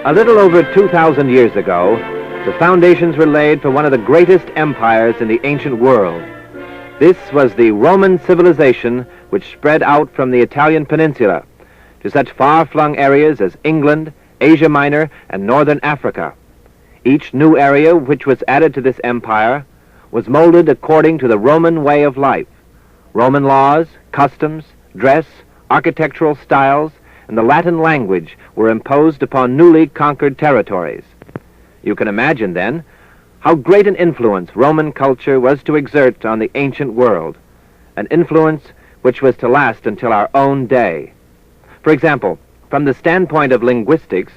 A little over 2,000 years ago, the foundations were laid for one of the greatest empires in the ancient world. This was the Roman civilization which spread out from the Italian peninsula to such far-flung areas as England, Asia Minor, and northern Africa. Each new area which was added to this empire was molded according to the Roman way of life. Roman laws, customs, dress, architectural styles, and the Latin language were imposed upon newly conquered territories. You can imagine, then, how great an influence Roman culture was to exert on the ancient world, an influence which was to last until our own day. For example, from the standpoint of linguistics,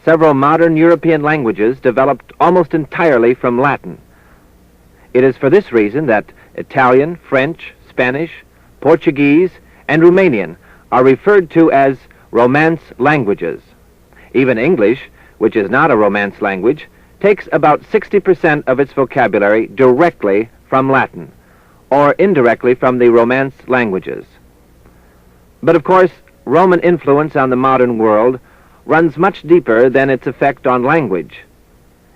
several modern European languages developed almost entirely from Latin. It is for this reason that Italian, French, Spanish, Portuguese, and Romanian are referred to as Romance languages. Even English, which is not a Romance language, takes about 60% of its vocabulary directly from Latin, or indirectly from the Romance languages. But of course, Roman influence on the modern world runs much deeper than its effect on language.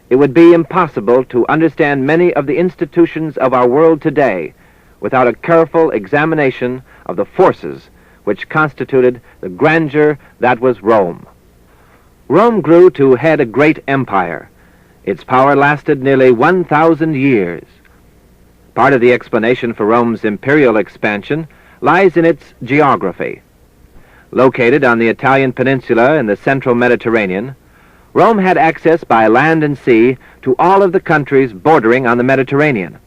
It would be impossible to understand many of the institutions of our world today without a careful examination of the forces which constituted the grandeur that was Rome. Rome grew to head a great empire. Its power lasted nearly 1,000 years. Part of the explanation for Rome's imperial expansion lies in its geography. Located on the Italian peninsula in the central Mediterranean, Rome had access by land and sea to all of the countries bordering on the Mediterranean.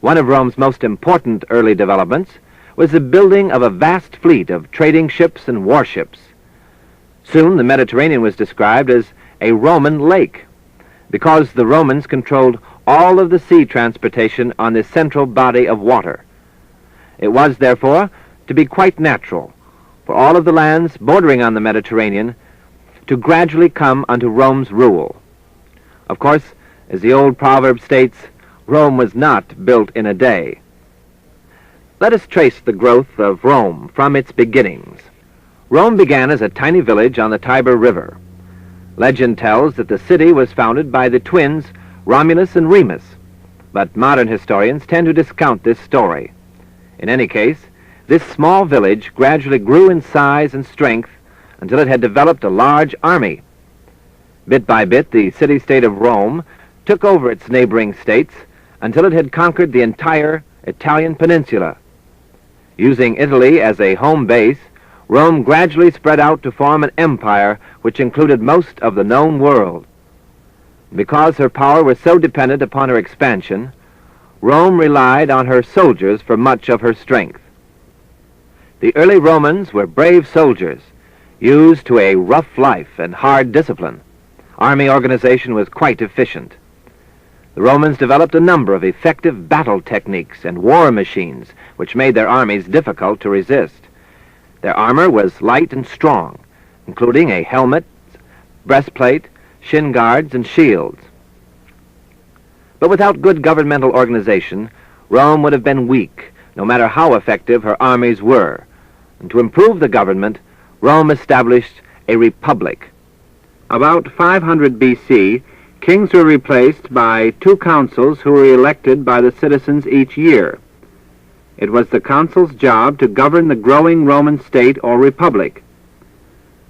One of Rome's most important early developments was the building of a vast fleet of trading ships and warships. Soon the Mediterranean was described as a Roman lake, because the Romans controlled all of the sea transportation on this central body of water. It was, therefore, to be quite natural for all of the lands bordering on the Mediterranean to gradually come under Rome's rule. Of course, as the old proverb states, Rome was not built in a day. Let us trace the growth of Rome from its beginnings. Rome began as a tiny village on the Tiber River. Legend tells that the city was founded by the twins Romulus and Remus, but modern historians tend to discount this story. In any case, this small village gradually grew in size and strength until it had developed a large army. Bit by bit, the city-state of Rome took over its neighboring states until it had conquered the entire Italian peninsula. Using Italy as a home base, Rome gradually spread out to form an empire which included most of the known world. Because her power was so dependent upon her expansion, Rome relied on her soldiers for much of her strength. The early Romans were brave soldiers, used to a rough life and hard discipline. Army organization was quite efficient. The Romans developed a number of effective battle techniques and war machines which made their armies difficult to resist. Their armor was light and strong, including a helmet, breastplate, shin guards, and shields. But without good governmental organization, Rome would have been weak, no matter how effective her armies were. And to improve the government, Rome established a republic. About 500 B.C., kings were replaced by two consuls who were elected by the citizens each year. It was the consul's job to govern the growing Roman state or republic.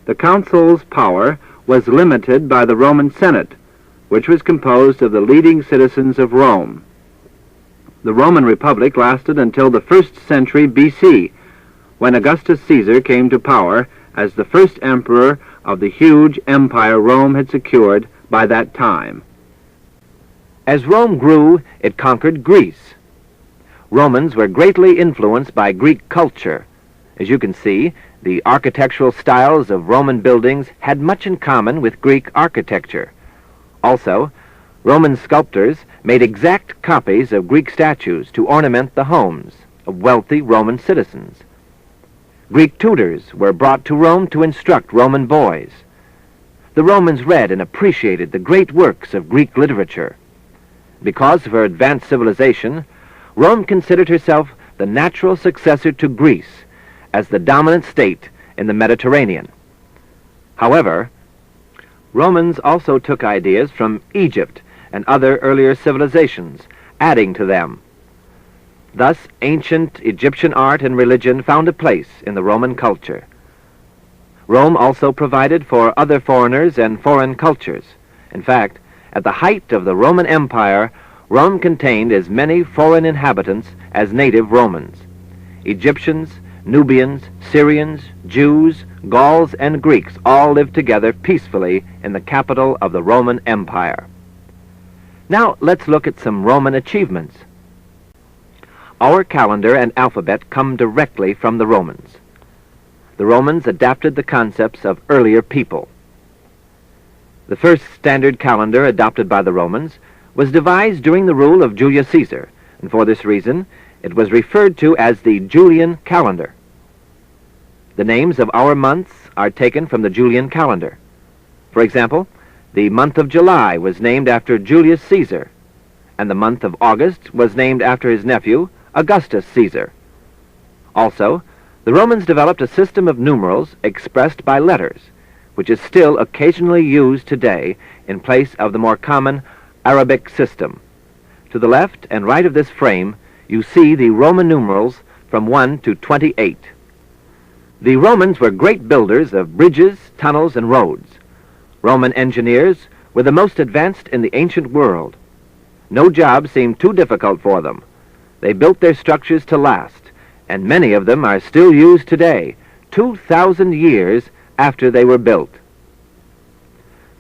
The consul's power was limited by the Roman Senate, which was composed of the leading citizens of Rome. The Roman Republic lasted until the 1st century B.C., when Augustus Caesar came to power as the first emperor of the huge empire Rome had secured by that time. As Rome grew, it conquered Greece. Romans were greatly influenced by Greek culture. As you can see, the architectural styles of Roman buildings had much in common with Greek architecture. Also, Roman sculptors made exact copies of Greek statues to ornament the homes of wealthy Roman citizens. Greek tutors were brought to Rome to instruct Roman boys. The Romans read and appreciated the great works of Greek literature. Because of her advanced civilization, Rome considered herself the natural successor to Greece as the dominant state in the Mediterranean. However, Romans also took ideas from Egypt and other earlier civilizations, adding to them. Thus, ancient Egyptian art and religion found a place in the Roman culture. Rome also provided for other foreigners and foreign cultures. In fact, at the height of the Roman Empire, Rome contained as many foreign inhabitants as native Romans. Egyptians, Nubians, Syrians, Jews, Gauls, and Greeks all lived together peacefully in the capital of the Roman Empire. Now let's look at some Roman achievements. Our calendar and alphabet come directly from the Romans. The Romans adapted the concepts of earlier people. The first standard calendar adopted by the Romans was devised during the rule of Julius Caesar, and for this reason it was referred to as the Julian calendar. The names of our months are taken from the Julian calendar. For example, the month of July was named after Julius Caesar, and the month of August was named after his nephew, Augustus Caesar. Also, the Romans developed a system of numerals expressed by letters, which is still occasionally used today in place of the more common Arabic system. To the left and right of this frame, you see the Roman numerals from 1 to 28. The Romans were great builders of bridges, tunnels, and roads. Roman engineers were the most advanced in the ancient world. No job seemed too difficult for them. They built their structures to last, and many of them are still used today, 2,000 years after they were built.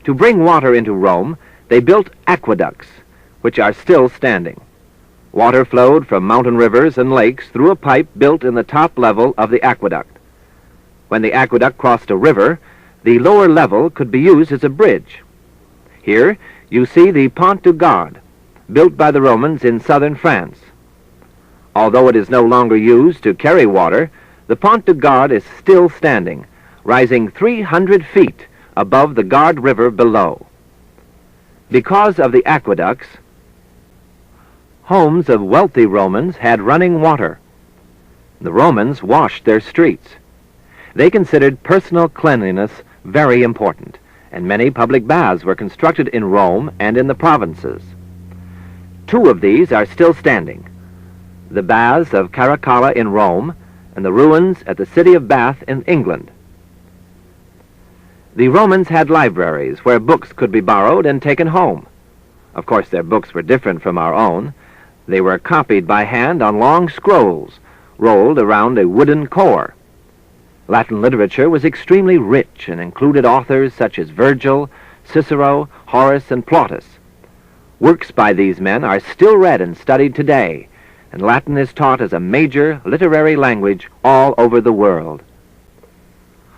To bring water into Rome, they built aqueducts, which are still standing. Water flowed from mountain rivers and lakes through a pipe built in the top level of the aqueduct. When the aqueduct crossed a river, the lower level could be used as a bridge. Here you see the Pont du Gard, built by the Romans in southern France. Although it is no longer used to carry water, the Pont du Gard is still standing, rising 300 feet above the Gard River below. Because of the aqueducts, homes of wealthy Romans had running water. The Romans washed their streets. They considered personal cleanliness very important, and many public baths were constructed in Rome and in the provinces. 2 of these are still standing: the baths of Caracalla in Rome and the ruins at the city of Bath in England. The Romans had libraries where books could be borrowed and taken home. Of course, their books were different from our own. They were copied by hand on long scrolls, rolled around a wooden core. Latin literature was extremely rich and included authors such as Virgil, Cicero, Horace, and Plautus. Works by these men are still read and studied today, and Latin is taught as a major literary language all over the world.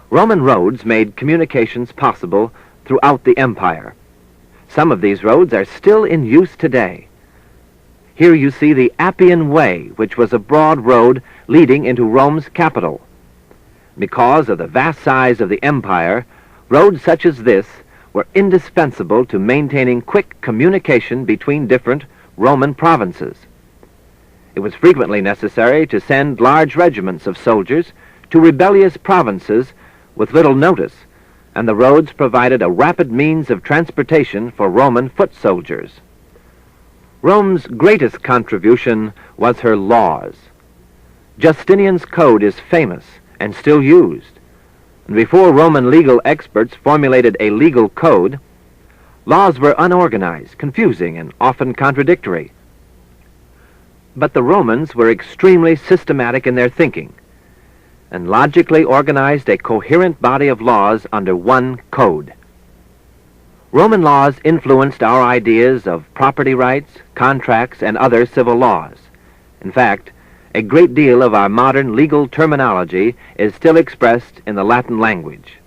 Roman roads made communications possible throughout the empire. Some of these roads are still in use today. Here you see the Appian Way, which was a broad road leading into Rome's capital. Because of the vast size of the empire, roads such as this were indispensable to maintaining quick communication between different Roman provinces. It was frequently necessary to send large regiments of soldiers to rebellious provinces with little notice, and the roads provided a rapid means of transportation for Roman foot soldiers. Rome's greatest contribution was her laws. Justinian's code is famous and still used. And before Roman legal experts formulated a legal code, laws were unorganized, confusing, and often contradictory. But the Romans were extremely systematic in their thinking and logically organized a coherent body of laws under one code. Roman laws influenced our ideas of property rights, contracts, and other civil laws. In fact, a great deal of our modern legal terminology is still expressed in the Latin language.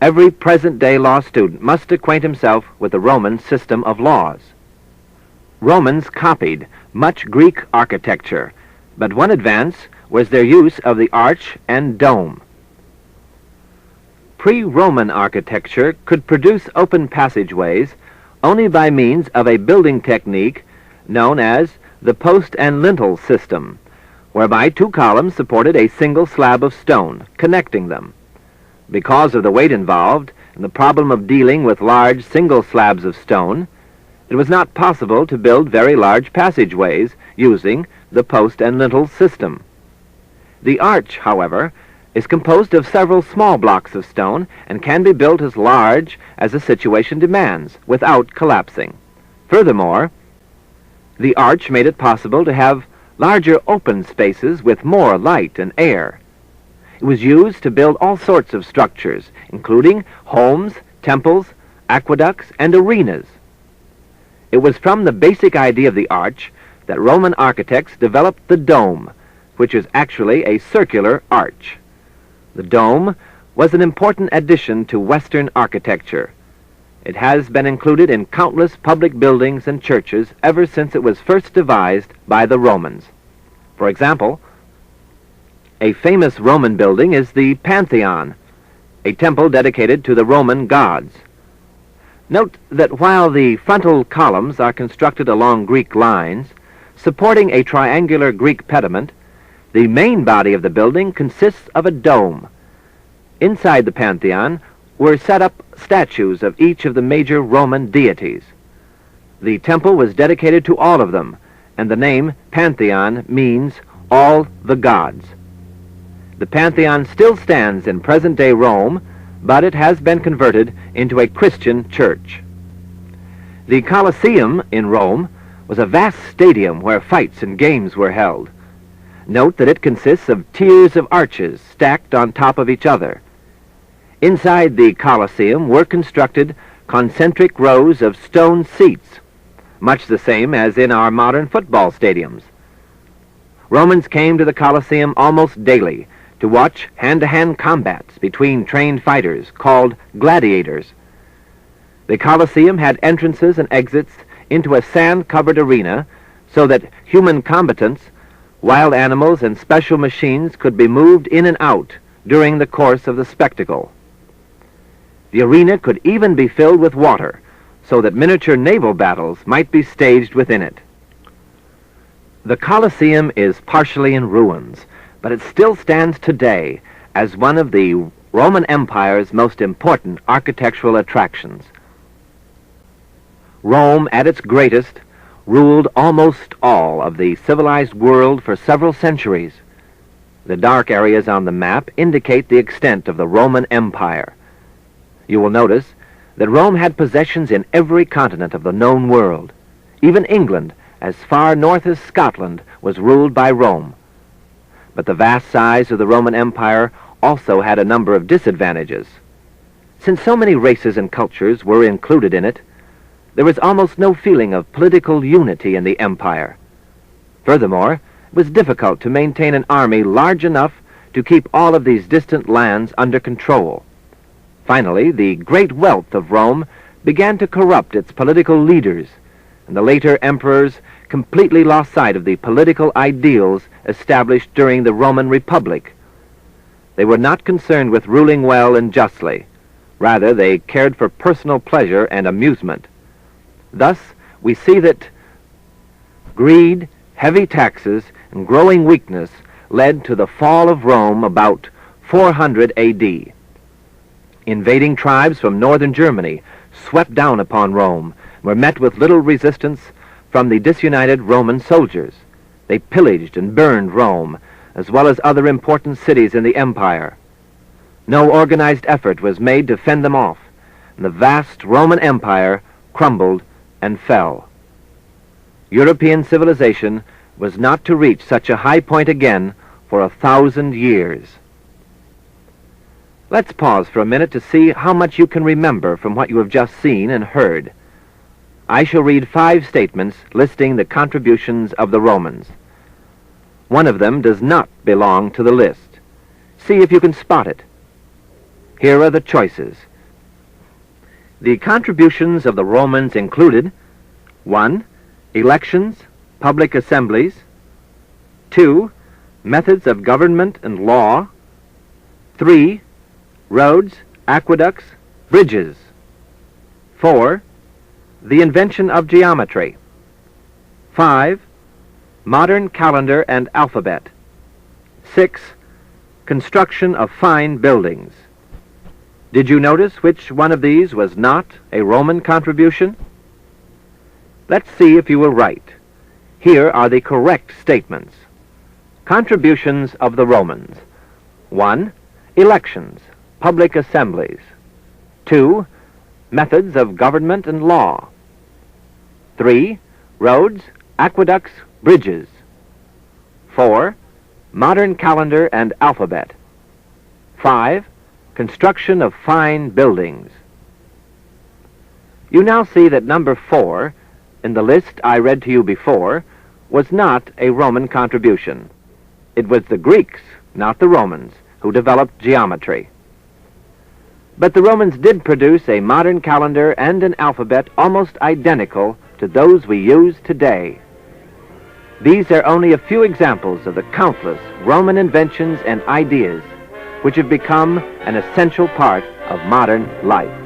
Every present-day law student must acquaint himself with the Roman system of laws. Romans copied much Greek architecture, but one advance was their use of the arch and dome. Pre-Roman architecture could produce open passageways only by means of a building technique known as the post and lintel system, whereby two columns supported a single slab of stone, connecting them. Because of the weight involved and the problem of dealing with large single slabs of stone, it was not possible to build very large passageways using the post and lintel system. The arch, however, is composed of several small blocks of stone and can be built as large as the situation demands without collapsing. Furthermore, the arch made it possible to have larger open spaces with more light and air. It was used to build all sorts of structures, including homes, temples, aqueducts, and arenas. It was from the basic idea of the arch that Roman architects developed the dome, which is actually a circular arch. The dome was an important addition to Western architecture. It has been included in countless public buildings and churches ever since it was first devised by the Romans. For example, a famous Roman building is the Pantheon, a temple dedicated to the Roman gods. Note that while the frontal columns are constructed along Greek lines, supporting a triangular Greek pediment, the main body of the building consists of a dome. Inside the Pantheon were set up statues of each of the major Roman deities. The temple was dedicated to all of them, and the name Pantheon means all the gods. The Pantheon still stands in present-day Rome, but it has been converted into a Christian church. The Colosseum in Rome was a vast stadium where fights and games were held. Note that it consists of tiers of arches stacked on top of each other. Inside the Colosseum were constructed concentric rows of stone seats, much the same as in our modern football stadiums. Romans came to the Colosseum almost daily to watch hand-to-hand combats between trained fighters called gladiators. The Colosseum had entrances and exits into a sand-covered arena so that human combatants, wild animals, and special machines could be moved in and out during the course of the spectacle. The arena could even be filled with water so that miniature naval battles might be staged within it. The Colosseum is partially in ruins, but it still stands today as one of the Roman Empire's most important architectural attractions. Rome, at its greatest, ruled almost all of the civilized world for several centuries. The dark areas on the map indicate the extent of the Roman Empire. You will notice that Rome had possessions in every continent of the known world. Even England, as far north as Scotland, was ruled by Rome. But the vast size of the Roman Empire also had a number of disadvantages. Since so many races and cultures were included in it, there was almost no feeling of political unity in the empire. Furthermore, it was difficult to maintain an army large enough to keep all of these distant lands under control. Finally, the great wealth of Rome began to corrupt its political leaders, and the later emperors completely lost sight of the political ideals established during the Roman Republic. They were not concerned with ruling well and justly. Rather, they cared for personal pleasure and amusement. Thus, we see that greed, heavy taxes, and growing weakness led to the fall of Rome about 400 A.D. Invading tribes from northern Germany swept down upon Rome and were met with little resistance from the disunited Roman soldiers. They pillaged and burned Rome, as well as other important cities in the empire. No organized effort was made to fend them off, and the vast Roman Empire crumbled and fell. European civilization was not to reach such a high point again for 1,000 years. Let's pause for a minute to see how much you can remember from what you have just seen and heard. I shall read 5 statements listing the contributions of the Romans. One of them does not belong to the list. See if you can spot it. Here are the choices. The contributions of the Romans included 1. Elections, public assemblies. 2. Methods of government and law. 3. Roads, aqueducts, bridges. 4. The invention of geometry. 5. Modern calendar and alphabet. 6. Construction of fine buildings. Did you notice which one of these was not a Roman contribution? Let's see if you were right. Here are the correct statements. Contributions of the Romans. 1. Elections, public assemblies. 2. Methods of government and law. 3. Roads, aqueducts, bridges. 4. Modern calendar and alphabet. 5. Construction of fine buildings. You now see that number 4, in the list I read to you before, was not a Roman contribution. It was the Greeks, not the Romans, who developed geometry. But the Romans did produce a modern calendar and an alphabet almost identical to those we use today. These are only a few examples of the countless Roman inventions and ideas which have become an essential part of modern life.